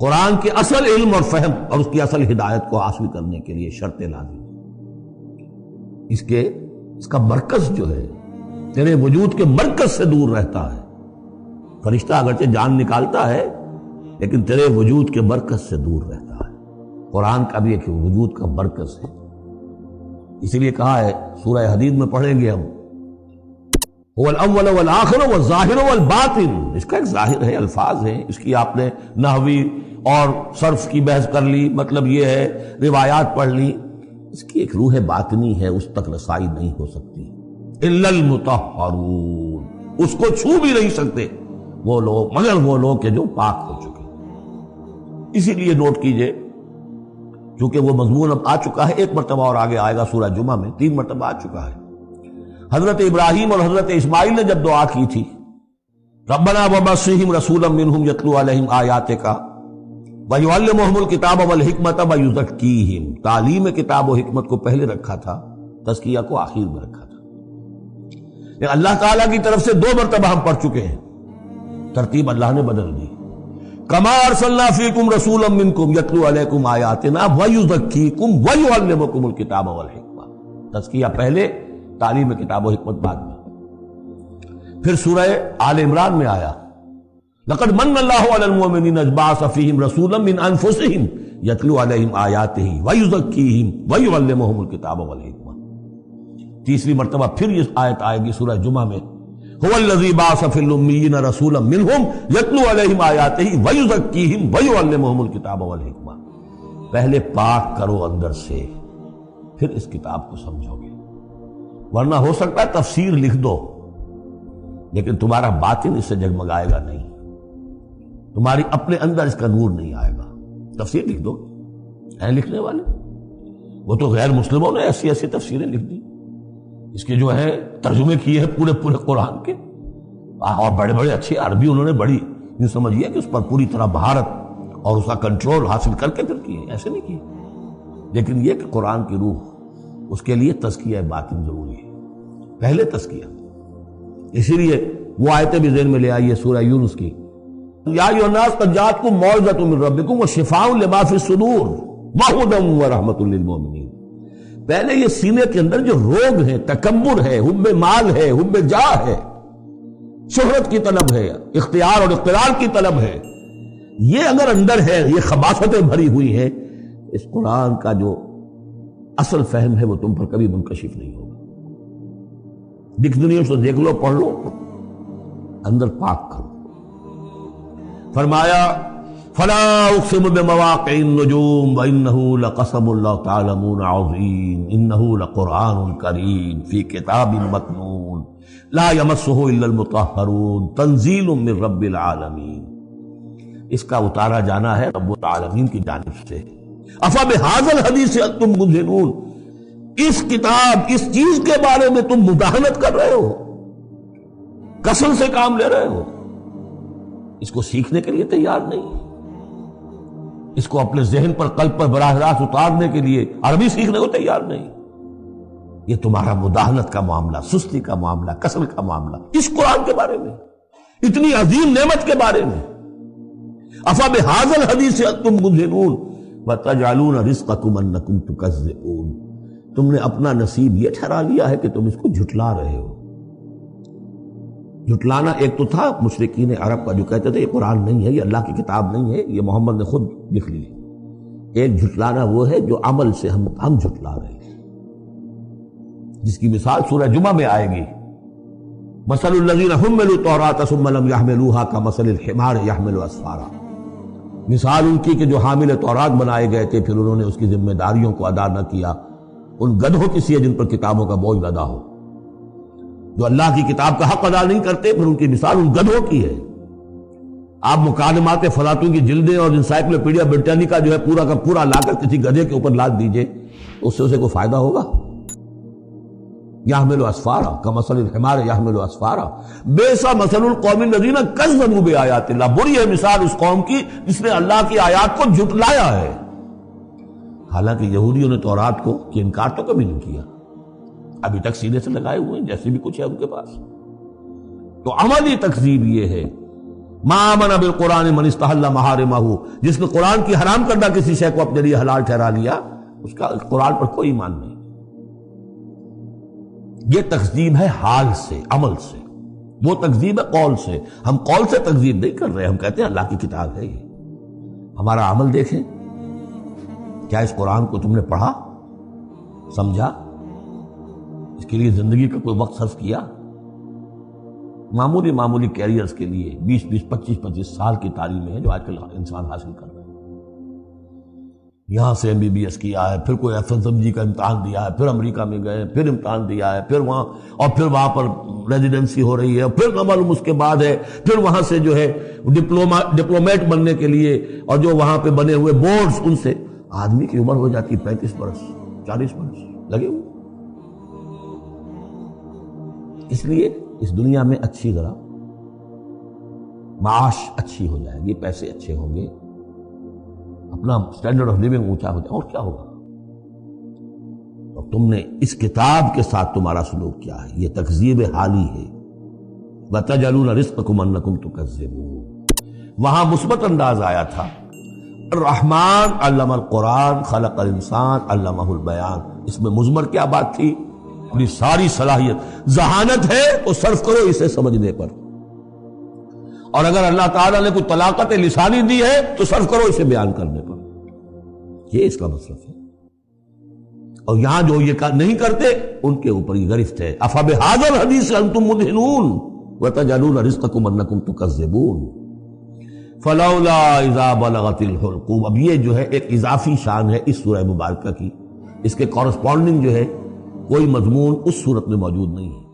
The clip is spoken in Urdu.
قرآن کے اصل علم اور فہم اور اس کی اصل ہدایت کو حاصل کرنے کے لیے شرط لازم اس کا مرکز جو ہے تیرے وجود کے مرکز سے دور رہتا ہے. فرشتہ اگرچہ جان نکالتا ہے لیکن تیرے وجود کے مرکز سے دور رہتا ہے. قرآن کا بھی ایک وجود کا مرکز ہے. اسی لیے کہا ہے سورہ حدید میں پڑھیں گے ہم هو الاول والآخر والظاہر والباطن. اس کا ایک ظاہر ہے، الفاظ ہیں، اس کی آپ نے نحوی اور صرف کی بحث کر لی، مطلب یہ ہے روایات پڑھ لی. اس کی ایک روح باطنی ہے، اس تک رسائی نہیں ہو سکتی. الا المطہرون، اس کو چھو بھی نہیں سکتے وہ لوگ مگر وہ لوگ کہ جو پاک ہو چکے. اسی لیے نوٹ کیجئے کیونکہ وہ مضمون اب آ چکا ہے، ایک مرتبہ اور آگے آئے گا سورہ جمعہ میں، 3 مرتبہ آ چکا ہے. حضرت ابراہیم اور حضرت اسماعیل نے جب دعا کی تھی ربنا وبعث رسولا منہم یتلو علیہم آیاتک ویعلمہم الکتاب والحکمت ویزکیہم، تعلیم کتاب و حکمت کو پہلے رکھا تھا، تزکیہ کو آخر میں رکھا تھا. اللہ تعالیٰ کی طرف سے 2 مرتبہ ہم پڑھ چکے ہیں، ترتیب اللہ نے بدل دی. کما ارسلنا فیکم رسولا منکم یتلو علیکم آیاتنا ویزکیکم ویعلمکم الکتاب والحکمہ. تزکیہ پہلے، تعلیم کتاب و حکمت بعد میں. پھر سورہ آل عمران میں آیا لقد من اللہ علی المؤمنین اذ بعث فیہم رسولا من انفسہم یتلو علیہم آیاتہ ویزکیہم ویعلمہم الکتاب والحکمہ. تیسری مرتبہ پھر یہ آیت آئے گی سورہ جمعہ میں هو الذی بعث فی الامیین رسولا منہم یتلو علیہم آیاتہ ویزکیہم ویعلمہم الکتاب والحکمہ. پہلے پاک کرو اندر سے، پھر اس کتاب کو سمجھو گے. ورنہ ہو سکتا ہے تفسیر لکھ دو لیکن تمہارا باطن اس سے جگمگائے گا نہیں، تمہاری اپنے اندر اس کا نور نہیں آئے گا. تفسیر لکھ دو، ہیں لکھنے والے، وہ تو غیر مسلموں نے ایسی ایسی تفسیریں لکھ دی، اس کے جو ہے ترجمے کیے ہیں پورے قرآن کے، اور بڑے بڑے اچھے عربی انہوں نے بڑی یہ سمجھیے کہ اس پر پوری طرح مہارت اور اس کا کنٹرول حاصل کر کے پھر کیے، ایسے نہیں کیے. لیکن یہ کہ قرآن کی روح، اس کے لیے تزکیہ باطن ضروری ہے، پہلے تزکیہ. اسی لیے وہ آیتیں بھی ذہن میں لے آئیے سورہ یونس کی یا ایھا الناس قد جاءتکم موعظۃ من ربکم وشفاء لما فی الصدور وہدی ورحمۃ للمؤمنین. پہلے یہ سینے کے اندر جو روگ ہے، تکبر ہے، حب مال ہے، حب جاہ ہے، شہرت کی طلب ہے، اختیار اور اقتدار کی طلب ہے، یہ اگر اندر ہے، یہ خباثتیں بھری ہوئی ہیں، اس قرآن کا جو اصل فہم ہے وہ تم پر کبھی منکشف نہیں ہوگا. ڈکشنریوں سے دیکھ لو، پڑھ لو، اندر پاک کرو. فرمایا فلا اقسم بمواقع النجوم وانه لقسم لو تعلمون عظیم انه لقرآن کریم فی کتاب مکنون لا یمسہ الا المطہرون تنزیل من رب العالمین. اس کا اتارا جانا ہے رب العالمین کی جانب سے. افبہذا الحدیث انتم مدہنون، اس کتاب، اس چیز کے بارے میں تم مداہنت کر رہے ہو، کسل سے کام لے رہے ہو، اس کو سیکھنے کے لیے تیار نہیں، اس کو اپنے ذہن پر، قلب پر براہ راست اتارنے کے لیے عربی سیکھنے کو تیار نہیں. یہ تمہارا مداہنت کا معاملہ، سستی کا معاملہ، کسل کا معاملہ، اس قرآن کے بارے میں، اتنی عظیم نعمت کے بارے میں. افبہذا الحدیث انتم مدہنون وتجعلون رزقکم انکم تکذبون. تم نے اپنا نصیب یہ ٹھہرا لیا ہے کہ تم اس کو جھٹلا رہے ہو. جھٹلانا ایک تو تھا مشرکین عرب کا جو کہتے تھے یہ قرآن نہیں ہے، یہ اللہ کی کتاب نہیں ہے، یہ محمد نے خود لکھ لی. ایک جھٹلانا وہ ہے جو عمل سے ہم جھٹلا رہے ہیں، جس کی مثال سورہ جمعہ میں آئے گی. مثل الذین حملوا التوراۃ ثم لم يحملوها كمثل الحمار يحمل اسفارا. مثال ان کی کہ جو حامل تورات بنائے گئے تھے پھر انہوں نے اس کی ذمہ داریوں کو ادا نہ کیا، ان گدھوں کی سی ہے جن پر کتابوں کا بوجھ لدا ہو. جو اللہ کی کتاب کا حق ادا نہیں کرتے پھر ان کی مثال ان گدھوں کی ہے. آپ مکالمات فلاطوں کی جلدیں اور انسائکلوپیڈیا برٹانیکا جو ہے پورا کا پورا لا کر کسی گدھے کے اوپر لاد دیجئے، اس سے اسے کوئی فائدہ ہوگا؟ یحمل اسفارا کمثل الحمار یحمل اسفارا بیسا مثل القوم الذین کذبوا بآیات اللہ. بری ہے مثال اس قوم کی جس نے اللہ کی آیات کو جھٹلایا ہے. حالانکہ یہودیوں نے تورات کو کہ انکار تو کبھی نہیں کیا، ابھی تک سینے سے لگائے ہوئے ہیں جیسے بھی کچھ ہے ان کے پاس. تو عملی تکذیب یہ ہے ما آمن بالقرآن من استحل محارمہ، جس نے قرآن کی حرام کردہ کسی شے کو اپنے لیے حلال ٹھہرا لیا، اس کا قرآن پر کوئی ایمان نہیں۔ یہ تکذیب ہے حال سے، عمل سے، وہ تکذیب ہے قول سے۔ ہم قول سے تکذیب نہیں کر رہے، ہم کہتے ہیں اللہ کی کتاب ہے یہ۔ ہمارا عمل دیکھیں، کیا اس قرآن کو تم نے پڑھا، سمجھا، اس کے لیے زندگی کا کوئی وقت صرف کیا؟ معمولی کیریئرز کے لیے 20 25 سال کی تعلیمیں ہیں جو آج کل انسان حاصل کر رہے ہیں۔ یہاں سے MBBS کیا ہے، پھر کوئی FSMG کا امتحان دیا ہے، پھر امریکہ میں گئے، پھر امتحان دیا ہے، پھر وہاں، اور پھر وہاں پر ریزیڈنسی ہو رہی ہے، پھر نہ معلوم اس کے بعد ہے، پھر وہاں سے جو ہے ڈپلومیٹ بننے کے لیے، اور جو وہاں پہ بنے ہوئے بورڈز، ان سے آدمی کی عمر ہو جاتی 35 برس 40 برس لگے ہوئے۔ اس لیے اس دنیا میں اچھی ذرا معاش اچھی ہو جائے گی، پیسے اچھے ہوں گے، اپنا سٹینڈرڈ آف لیونگ اونچا ہو جائے، اور کیا ہوگا؟ تو تم نے اس کتاب کے ساتھ تمہارا سلوک کیا ہے، یہ تکذیب حالی ہے۔ وَتَجْعَلُونَ رِزْقَكُمْ أَنَّكُمْ تُكَذِّبُونَ، وہاں مثبت انداز آیا تھا، الرحمن علم القرآن خلق الانسان علمہ البیان۔ اس میں مضمر کیا بات تھی؟ اپنی ساری صلاحیت، ذہانت ہے تو صرف کرو اسے سمجھنے پر، اور اگر اللہ تعالیٰ نے کوئی طلاقت لسانی دی ہے تو صرف کرو اسے بیان کرنے پر، یہ اس کا مصرف ہے۔ اور یہاں جو یہ نہیں کرتے ان کے اوپر یہ گرفت ہے، افبہذا الحدیث انتم مدہنون وتجعلون رزقکم انکم تکذبون فلولا اذا بلغت الحلقوم۔ اب یہ جو ہے ایک اضافی شان ہے اس سورہ مبارکہ کی، اس کے کورسپونڈنگ جو ہے کوئی مضمون اس صورت میں موجود نہیں ہے۔